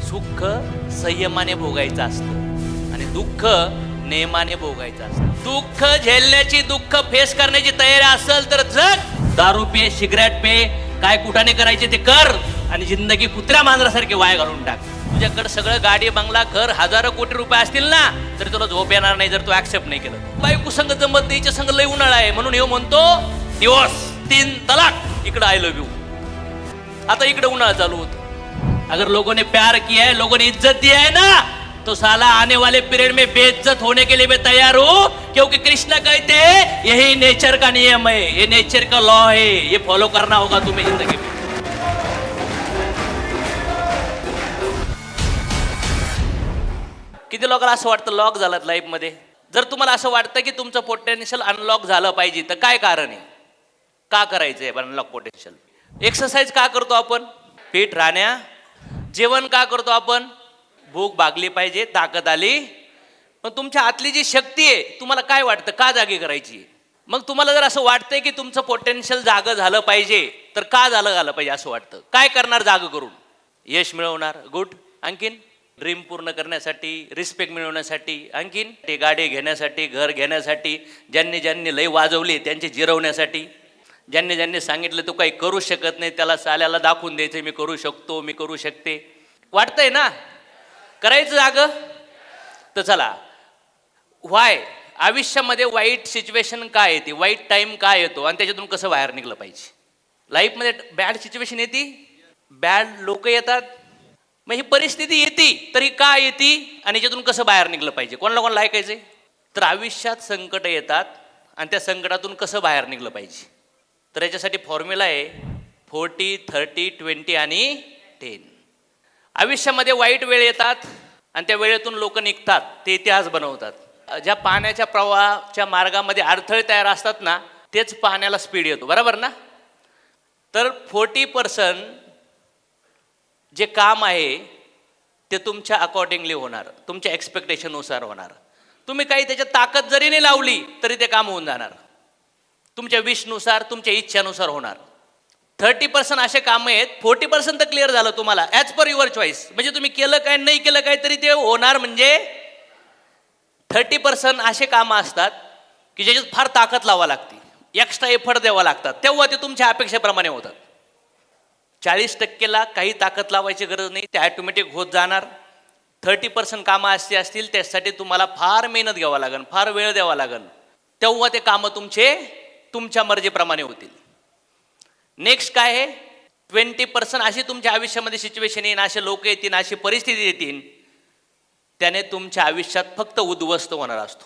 सुख संयमाने भोगायचं असतं आणि दुःख नेमाने भोगायचं असतं. दुःख झेलण्याची, दुःख फेस करण्याची तयारी असेल तर जग. दारू पे, सिगरेट पे, काय कुठाने करायचे ते कर आणि जिंदगी कुत्र्या मांजरासारखे वाया घालून टाक. तुझ्याकडे सगळं गाडी, बंगला, घर, हजारो कोटी रुपये असतील ना, तरी तुला झोप येणार नाही जर तू ऍक्सेप्ट नाही केलं. बायको संग जमत नाही, हिच्या संग लय उन्हाळा आहे म्हणून हे म्हणतो डिवोर्स, 3 तलाक. इकडं आय लव्ह यू. आता इकडे उन्हाळा चालू होतो. अगर लोगों ने प्यार किया है, लोगों ने इज्जत दिया है ना, तो साला आने वाले पीरियड में बेइज्जत होने के लिए मैं तैयार हूं, क्योंकि कृष्ण कहते हैं यही नेचर का नियम है, ये नेचर का लॉ है, ये फॉलो करना होगा तुम्हें जिंदगी में. किती लोकांना असं वाटतं लॉक झालं लाईफ मध्ये. जर तुम्हाला असं वाटतं की तुमचं पोटेन्शियल अनलॉक झालं पाहिजे तर काय कारण आहे, का करायचंय अनलॉक पोटेन्शियल? एक्सरसाइज का करतो आपण? फिट राहण्या. जेवण का करतो आपण? भूक भागली पाहिजे, ताकद आली. पण तुमच्या आतली जी शक्ती आहे, तुम्हाला काय वाटतं का जागी करायची? मग तुम्हाला जर असं वाटतंय की तुमचं पोटेन्शियल जागं झालं पाहिजे तर का झालं पाहिजे असं वाटतं? काय करणार जागं करून? यश मिळवणार, गुड. आणखीन ड्रीम पूर्ण करण्यासाठी, रिस्पेक्ट मिळवण्यासाठी, आणखीन ते गाडी घेण्यासाठी, घर घेण्यासाठी, ज्यांनी ज्यांनी लय वाजवली त्यांचे जिरवण्यासाठी, ज्यांनी ज्यांनी सांगितलं तू काही करू शकत नाही त्याला साल्याला दाखवून द्यायचं मी करू शकतो, मी करू शकते. वाटतंय ना करायचं जागं? तर चला, व्हाय आयुष्यामध्ये वाईट सिच्युएशन काय येते, वाईट टाईम काय येतो आणि त्याच्यातून कसं बाहेर निघलं पाहिजे? लाईफमध्ये बॅड सिच्युएशन येते, बॅड लोक येतात, मग ही परिस्थिती येते तरी का येते आणि याच्यातून कसं बाहेर निघलं पाहिजे? कोणाला ऐकायचंय? तर आयुष्यात संकट येतात आणि त्या संकटातून कसं बाहेर निघलं पाहिजे? तर याच्यासाठी फॉर्म्युला आहे 40, 30, 20 आणि 10. आयुष्यामध्ये वाईट वेळ येतात आणि त्या वेळेतून लोक निघतात, ते इतिहास बनवतात. ज्या पाण्याच्या प्रवाहाच्या मार्गामध्ये अडथळे तयार असतात ना, तेच पाण्याला स्पीड येतो, बरोबर ना? तर 40% जे काम आहे ते तुमच्या अकॉर्डिंगली होणार, तुमच्या एक्सपेक्टेशननुसार होणार. तुम्ही काही त्याच्यात ताकद जरी नाही लावली तरी ते काम होऊन जाणार, तुमच्या विशनुसार, तुमच्या इच्छानुसार होणार. 30% असे कामं आहेत, 40% तर क्लिअर झालं तुम्हाला ॲज पर युअर चॉईस. म्हणजे तुम्ही केलं काय नाही केलं काय तरी ते होणार. म्हणजे 30% असे कामं असतात की ज्याच्यात फार ताकद लावा लागते, एक्स्ट्रा एफर्ट द्यावा लागतात, तेव्हा ते तुमच्या अपेक्षेप्रमाणे होतात. 40%ला काही ताकद लावायची गरज नाही, ते ॲटोमॅटिक होत जाणार. 30% कामं अशी असतील त्यासाठी तुम्हाला फार मेहनत घ्यावं लागेल, फार वेळ द्यावा लागेल, तेव्हा ते कामं तुमच्या मर्जीप्रमाणे होतील. नेक्स्ट काय आहे? 20% अशी तुमच्या आयुष्यामध्ये सिच्युएशन येईन, असे लोक येतील, अशी परिस्थिती येतील, त्याने तुमच्या आयुष्यात फक्त उद्ध्वस्त होणार असतो.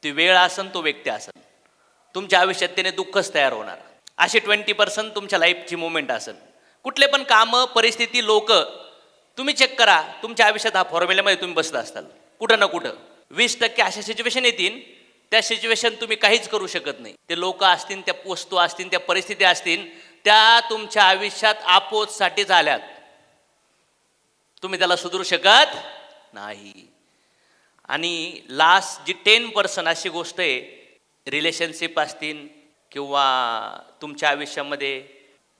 ती वेळ असन, तो व्यक्ती असन, तुमच्या आयुष्यात त्याने दुःखच तयार होणार. असे 20% तुमच्या लाईफची मुवमेंट असेल. कुठले पण कामं, परिस्थिती, लोक तुम्ही चेक करा. तुमच्या आयुष्यात हा फॉर्म्युल्यामध्ये तुम्ही बसला असाल कुठं ना कुठं. 20% अशा सिच्युएशन येतील, त्या सिच्युएशन तुम्ही काहीच करू शकत नाही. ते लोक असतील, त्या वस्तू असतील, त्या परिस्थिती असतील, त्या तुमच्या आयुष्यात आपोजसाठीच आल्यात, तुम्ही त्याला सुधरू शकत नाही. आणि लास्ट जी 10% अशी गोष्ट आहे, रिलेशनशिप असतील किंवा तुमच्या आयुष्यामध्ये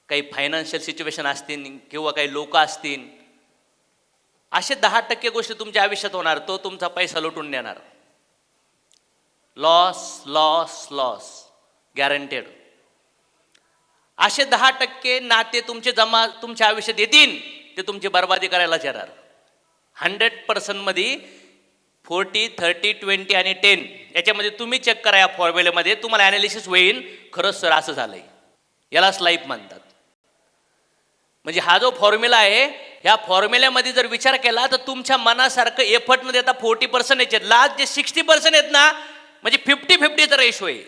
काही फायनान्शियल सिच्युएशन असतील किंवा काही लोक असतील, असे 10% गोष्टी तुमच्या आयुष्यात होणार, तो तुमचा पैसा लुटून नेणार. Loss loss loss guaranteed. असे 10% नाते तुमचे जमा तुमच्या आयुष्यात येतील, ते तुमची बर्बादी करायलाच येणार. 100% मध्ये 40, 30, 20 आणि 10 याच्यामध्ये तुम्ही चेक करा. या फॉर्म्युल्यामध्ये तुम्हाला ॲनालिसिस होईल, खरंच सर असं झालंय, यालाच लाईफ म्हणतात. म्हणजे हा जो फॉर्म्युला आहे, ह्या फॉर्म्युल्यामध्ये जर विचार केला तर तुमच्या मनासारखं एफर्ट न देता 40% याचे लास्ट जे 60% आहेत ना, म्हणजे 50-50चा रेशो आहे.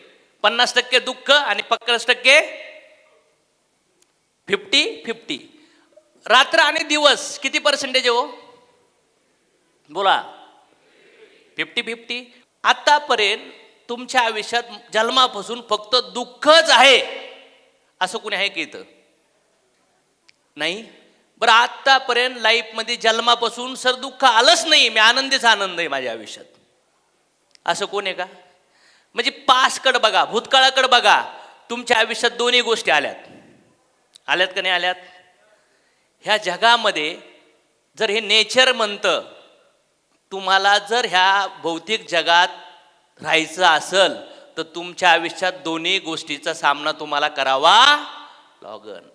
50% दुःख आणि 50% 50-50. रात्र आणि दिवस किती पर्सेंटेज हो? बोला. 50-50. आतापर्यंत तुमच्या आयुष्यात जन्मापासून फक्त दुःखच आहे असं कुणी आहे की इथं? नाही. बरं, आतापर्यंत लाईफमध्ये जन्मापासून सर दुःख आलंच नाही, मी आनंदीच आनंद आहे माझ्या आयुष्यात, असं कोण आहे का? म्हणजे पास्टकडे बघा, भूतकाळाकडे बघा, तुमच्या आयुष्यात दोन्ही गोष्टी आल्यात का नाही आल्यात? ह्या जगामध्ये जर हे नेचर म्हणतं, तुम्हाला जर ह्या भौतिक जगात राहायचं असेल तर तुमच्या आयुष्यात दोन्ही गोष्टीचा सामना तुम्हाला करावा लागेल.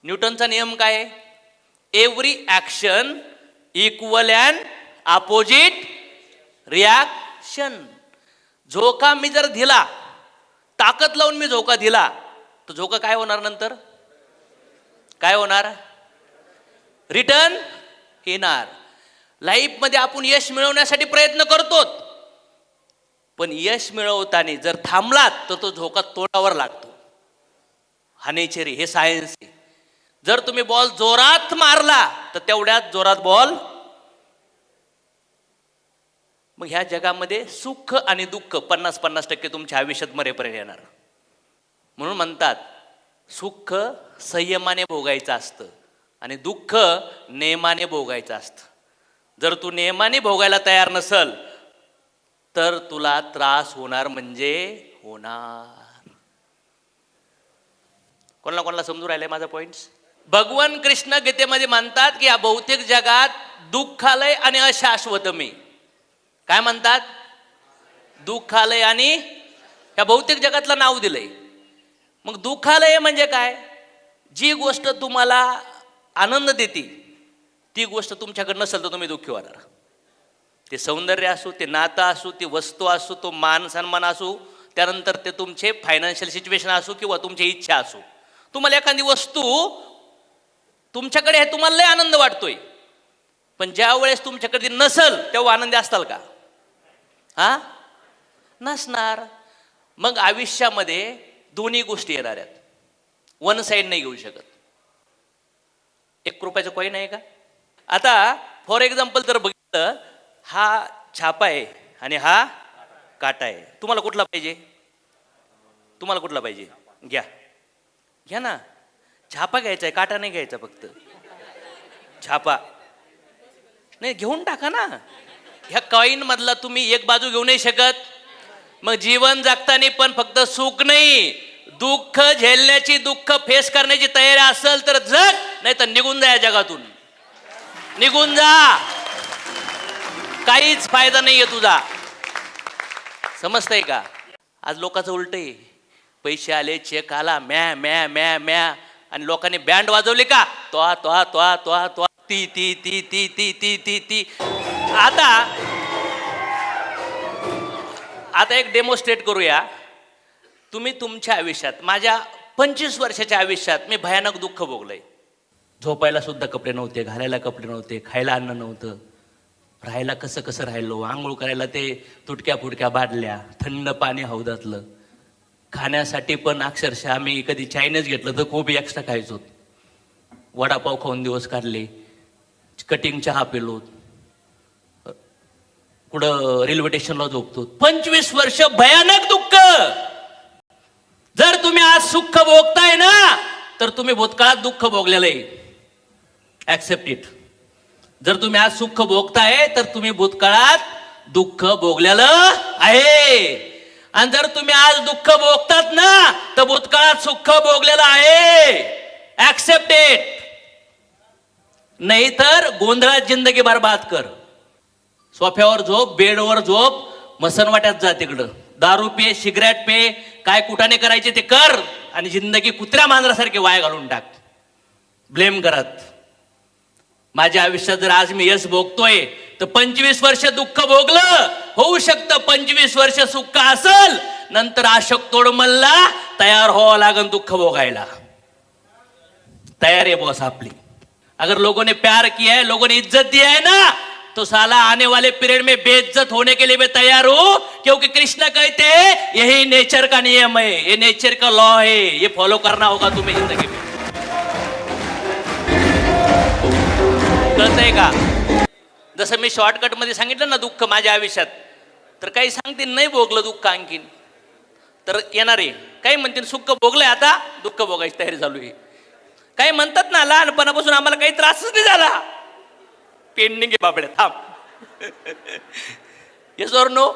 न्यूटनचा नियम काय आहे? Every action equal and opposite reaction. झोका मी जर दिला, ताकद लावून मी झोका दिला, तर झोका काय होणार? नंतर काय होणार? रिटर्न येणार. लाईफमध्ये आपण यश मिळवण्यासाठी प्रयत्न करतो, पण यश मिळवताना जर थांबलात तर तो झोका तोंडावर लागतो. हा नेचर आहे, हे सायन्स आहे. जर तुम्ही बॉल जोरात मारला तर तेवढ्याच जोरात बॉल. मग ह्या जगामध्ये सुख आणि दुःख 50-50% तुमच्या आयुष्यात मरेपर्यंत येणार. म्हणून म्हणतात सुख संयमाने भोगायचं असतं आणि दुःख नेमाने भोगायचं असतं. जर तू नेमाने भोगायला तयार नसल तर तुला त्रास होणार म्हणजे होणार. कोणाला समजून राहिलंय माझा पॉइंट्स? भगवान कृष्ण गीतेमध्ये म्हणतात की या भौतिक जगात दुःखालय आणि अशाश्वत मी. काय म्हणतात? दुःखालय आणि या भौतिक जगातलं नाव दिलंय. मग दुःखालय म्हणजे काय? जी गोष्ट तुम्हाला आनंद देते ती गोष्ट तुमच्याकडे नसेल तर तुम्ही दुःखी होणार. ते सौंदर्य असो, ते नातं असो, ती वस्तू असो, तो मान सन्मान असो, त्यानंतर ते तुमचे फायनान्शियल सिच्युएशन असो किंवा तुमची इच्छा असो. तुम्हाला एखादी वस्तू तुमच्याकडे आहे, तुम्हाला लय आनंद वाटतोय, पण ज्या वेळेस तुमच्याकडे नसल तेव्हा आनंदी असताल का? हा, नसणार. मग आयुष्यामध्ये दोन्ही गोष्टी येणार आहेत. वन साईड नाही घेऊ शकत. 1 रुपयाचं कॉईन आहे का? आता फॉर एक्झाम्पल जर बघितलं, हा छापा आहे आणि हा काटा आहे. तुम्हाला कुठला पाहिजे? तुम्हाला कुठला पाहिजे? घ्या घ्या ना. छापा घ्यायचा आहे, काटा नाही घ्यायचा. फक्त छापा नाही, घेऊन टाका ना. ह्या कॉईन मधला तुम्ही एक बाजू घेऊ नाही शकत. मग जीवन जगताना पण फक्त सुख नाही, दुःख झेलण्याची, दुःख फेस करण्याची तयारी असेल तर जग, नाही तर निघून जा या जगातून. निघून जा, काहीच फायदा नाहीये तुझा. समजतंय का? आज लोकांचं उलट आहे. पैसे आले, चेक आला, म्या म्या म्या म्या, आणि लोकांनी बँड वाजवले का? त्वा त्वा त्वा त्वा त्वा, ती ती ती ती ती ती ती ती. आता एक डेमोस्ट्रेट करूया. तुम्ही तुमच्या आयुष्यात, माझ्या 25 वर्षाच्या आयुष्यात मी भयानक दुःख भोगलंय. झोपायला सुद्धा कपडे नव्हते, घालायला कपडे नव्हते, खायला अन्न नव्हतं, राहायला कसं कसं राहिलो, आंघोळ करायला ते तुटक्या फुटक्या बादल्या, थंड पाणी हौदातलं, खाण्यासाठी पण अक्षरशः आम्ही कधी चायनीज घेतलं तर खूप एक्स्ट्रा खायचो. वडापाव खाऊन दिवस काढले, कटिंग चहा पिलो, कुठं रेल्वे स्टेशनला झोपतो. 25 वर्ष भयानक दुःख. जर तुम्ही आज सुख भोगताय ना तर तुम्ही भूतकाळात दुःख भोगलेलं आहे. Accept it. जर तुम्ही आज सुख भोगताय तर तुम्ही भूतकाळात दुःख भोगलेलं आहे. आणि जर तुम्ही आज दुःख भोगतात ना तर भूतकाळात सुख भोगलेलं आहे. Accept it. नाही तर गोंधळात जिंदगी बर्बाद कर. सोफ्यावर झोप, बेडवर झोप, मसनवाट्यात जा, तिकडं दारू पे, सिगरेट पे, काय कुठाने करायचे ते कर, आणि जिंदगी कुत्र्या मांजरासारखी वाया घालून टाक ब्लेम करत. माझ्या आयुष्यात जर आज मी यश भोगतोय तर 25 वर्ष दुःख भोगलं. होऊ शकतं 25 वर्ष सुख असल, नंतर अशोक तोडमलला तयार व्हावं लागेल दुःख भोगायला. तयार आहे बॉस आपली. अगर लोगों ने प्यार किया है, लोगों ने इज्जत दिया है ना, तो साला आने वाले पीरियड में बेइज्जत होने के लिए मैं तैयार हूं. क्योंकि कृष्ण कहते हैं यही नेचर का नियम है, ये नेचर का लॉ है, ये फॉलो करना होगा तुम्हें जिंदगी में. कळतंय का? जसं मी शॉर्टकट मध्ये सांगितलं ना दुःख माझ्या आयुष्यात, तर काही सांगतील नाही भोगलं दुःख आणखीन तर येणार आहे. काही म्हणतील सुख भोगलंय, आता दुःख भोगायची तयारी चालू आहे. काही म्हणतात ना लहानपणापासून आम्हाला काही त्रासच नाही झाला, पेंडिंग आहे बाबड्या, थांब. Yes or no?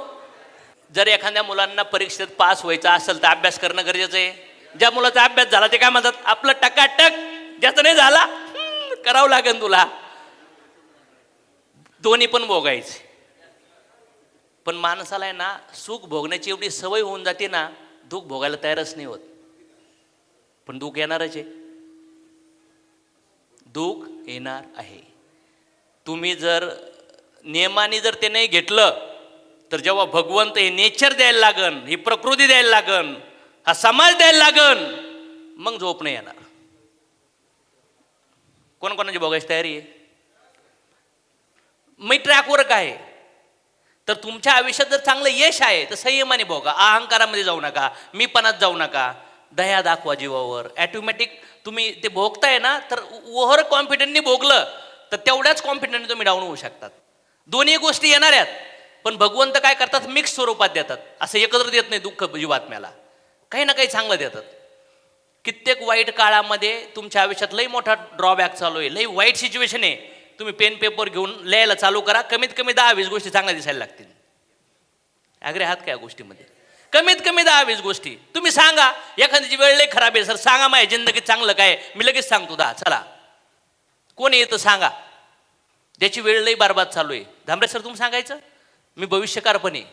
जर एखाद्या मुलांना परीक्षेत पास व्हायचं असेल तर अभ्यास करणं गरजेचं आहे. ज्या मुलाचा अभ्यास झाला ते काय म्हणतात, आपलं टकाटक. ज्याचा नाही झाला करावं लागेल तुला. दोन्ही पण भोगायचे. पण माणसाला आहे ना सुख भोगण्याची एवढी सवय होऊन जाते ना, दुःख भोगायला तयारच नाही होत. पण दुःख येणारच आहे. दुःख येणार आहे. तुम्ही जर नियमाने जर ते नाही घेतलं तर जेव्हा भगवंत हे नेचर द्यायला लागन, ही प्रकृती द्यायला लागन, हा समाज द्यायला लागन, मग झोप नाही येणार. कोणाची भोगायची तयारी आहे? मी ट्रॅकवर काय तर तुमच्या आयुष्यात जर चांगलं यश आहे तर संयमाने भोगा. अहंकारामध्ये जाऊ नका, मीपणात जाऊ नका, दया दाखवा जीवावर. ॲटोमॅटिक तुम्ही ते भोगताय ना, तर ओव्हर कॉन्फिडंटनी भोगलं तर तेवढ्याच कॉन्फिडंटने तुम्ही डाऊन होऊ शकतात. दोन्ही गोष्टी येणार आहेत, पण भगवंत काय करतात, मिक्स स्वरूपात देतात. असं एकत्र देत नाही दुःख जीवात्म्याला, काही ना काही चांगलं देतात. कित्येक वाईट काळामध्ये तुमच्या आयुष्यात लई मोठा ड्रॉबॅक चालू आहे, लई वाईट सिच्युएशन आहे, तुम्ही पेन पेपर घेऊन लिहायला चालू करा, कमीत कमी 10-20 गोष्टी चांगल्या दिसायला लागतील. ॲग्री आहात का या गोष्टीमध्ये? कमीत कमी 10-20 गोष्टी तुम्ही सांगा. एखाद्याची वेळ लई खराब आहे, सर सांगा माझ्या जिंदगीत चांगलं काय, मी लगेच सांगतो 10. चला, कोण येतं सांगा ज्याची वेळ लई बरबाद चालू आहे. धांबरे सर तुम्ही सांगायचं, मी भविष्यकार पण आहे.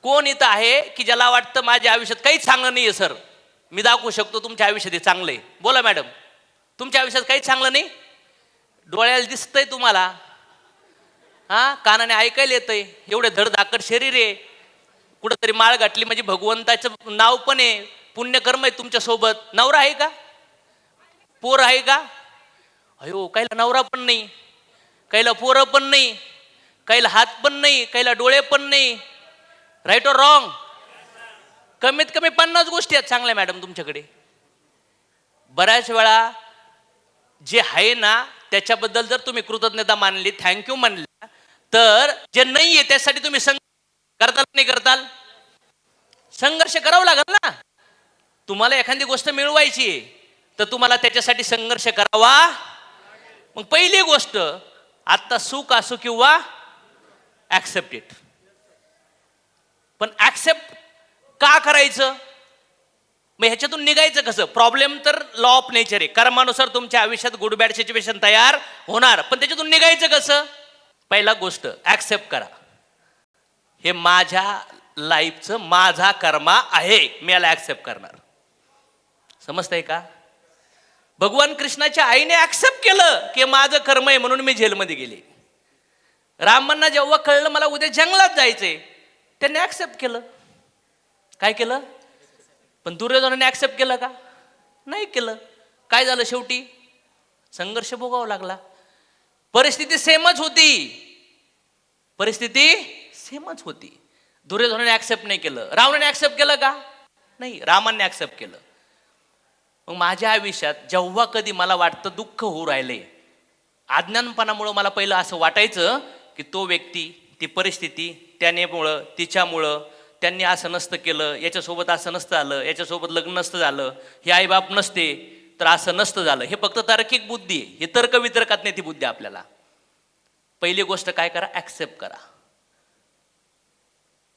कोण इथं आहे की ज्याला वाटतं माझ्या आयुष्यात काहीच चांगलं नाही आहे सर, मी दाखवू शकतो तुमच्या आयुष्यात हे चांगलं आहे. बोला मॅडम, तुमच्या आयुष्यात काहीच चांगलं नाही? डोळ्याला दिसतंय तुम्हाला, हां, कानाने ऐकायला येतंय, एवढे धडधाकट शरीर आहे, कुठंतरी माळ गाठली म्हणजे भगवंताचं नाव पण आहे, पुण्यकर्म आहे तुमच्यासोबत. नवरा आहे का? पोर आहे का? अयो, काहीला नवरा पण नाही, काहीला पोरं पण नाही, काहीला हात पण नाही, काहीला डोळे पण नाही. Right or wrong? कमीत कमी 50 गोष्टी आहेत चांगल्या मॅडम तुमच्याकडे. बऱ्याच वेळा जे आहे ना त्याच्याबद्दल जर तुम्ही कृतज्ञता मानली, थँक्यू मानली, तर जे नाही आहे त्यासाठी तुम्ही संघर्ष करताल नाही करताल? संघर्ष करावा लागेल ना. तुम्हाला एखादी गोष्ट मिळवायची आहे तर तुम्हाला त्याच्यासाठी संघर्ष करावा. मग पहिली गोष्ट, आत्ता सुख असो किंवा ॲक्सेप्ट इट. पण ॲक्सेप्ट का करायचं? मग ह्याच्यातून निघायचं कसं? प्रॉब्लेम तर लॉ ऑफ नेचर आहे, कर्मानुसार तुमच्या आयुष्यात गुड बॅड सिच्युएशन तयार होणार. पण त्याच्यातून निघायचं कसं? पहिला गोष्ट, ॲक्सेप्ट करा, हे माझ्या लाईफचं माझा कर्मा आहे, मी याला ॲक्सेप्ट करणार. समजतंय का? भगवान कृष्णाच्या आईने ॲक्सेप्ट केलं की माझं कर्म आहे म्हणून मी जेलमध्ये गेले. रामांना जेव्हा कळलं मला उद्या जंगलात जायचंय, त्यांनी ॲक्सेप्ट केलं. काय केलं? पण दुर्योधनाने ॲक्सेप्ट केलं का? नाही केलं. काय झालं? शेवटी संघर्ष भोगावा लागला. परिस्थिती सेमच होती, परिस्थिती सेमच होती. दुर्योधनाने ॲक्सेप्ट नाही केलं. रावणाने ॲक्सेप्ट केलं का? नाही, रामाने ॲक्सेप्ट केलं. मग माझ्या आयुष्यात जेव्हा कधी मला वाटतं दुःख होऊ राहिले, अज्ञानपणामुळं मला पहिलं असं वाटायचं की तो व्यक्ती, ती परिस्थिती, त्यानेमुळं, तिच्यामुळं, त्यांनी असं नसतं केलं, याच्यासोबत असं नसतं आलं, याच्यासोबत लग्न नसतं झालं, हे आईबाप नसते तर असं नसतं झालं. हे फक्त तार्किक बुद्धी आहे, हे तर्क वितर्कात नाही ती बुद्धी आपल्याला. पहिली गोष्ट काय करा? ॲक्सेप्ट करा.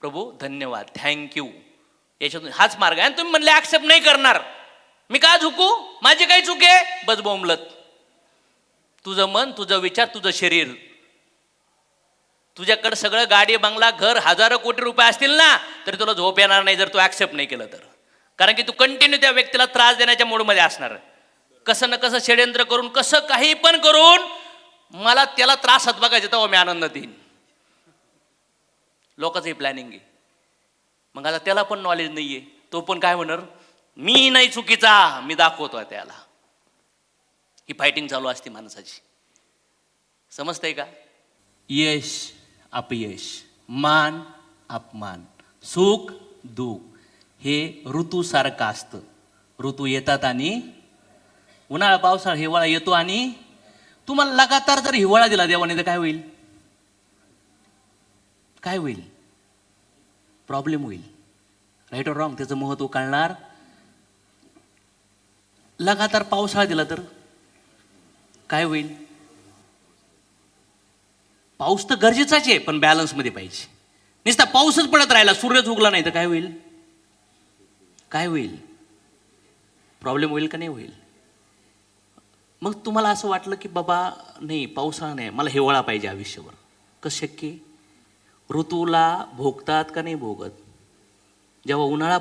प्रभू धन्यवाद, थँक्यू, याच्यातून हाच मार्ग आहे. आणि तुम्ही म्हणले ॲक्सेप्ट नाही करणार, मी का झुकू, माझी काही चूक आहे? बस बोंबलत. तुझं मन, तुझं विचार, तुझं शरीर, तुझ्याकडे सगळं गाडी, बंगला, घर, हजारो कोटी रुपये असतील ना, तरी तुला झोप येणार नाही जर तू ॲक्सेप्ट नाही केलं तर. कारण की तू कंटिन्यू त्या व्यक्तीला त्रास देण्याच्या मूडमध्ये असणार. कसं ना कसं षड्यंत्र करून, कसं काही पण करून मला त्याला त्रासात बघायचं, तेव्हा मी आनंद देईन. लोकांचं हे प्लॅनिंग आहे. मग आता त्याला पण नॉलेज नाहीये, तो पण काय म्हणणार, मी नाही चुकीचा, मी दाखवतो त्याला. ही फायटिंग चालू असते माणसाची. समजतंय का? यश अपयश, मान अपमान, सुख दुःख हे ऋतूसारखं असतं. ऋतू येतात आणि उन्हाळा, पावसाळा, हिवाळा येतो. आणि तुम्हाला लगातार जर हिवाळा दिला देवाने तर काय होईल? काय होईल? प्रॉब्लेम होईल. Right or wrong? त्याचं महत्व कळणार. लगातार पावसाळा दिला तर काय होईल? पाऊस तर गरजेचाच आहे, पण बॅलन्समध्ये पाहिजे. नुसता पाऊसच पडत राहिला, सूर्यच उगला नाही तर काय होईल? काय होईल? प्रॉब्लेम होईल का नाही होईल? मग तुम्हाला असं वाटलं की बाबा नाही पावसाळा नाही मला हिवाळा पाहिजे आयुष्यभर, कसं शक्य आहे? ऋतूला भोगतात का नाही भोगत? जेव्हा उन्हाळा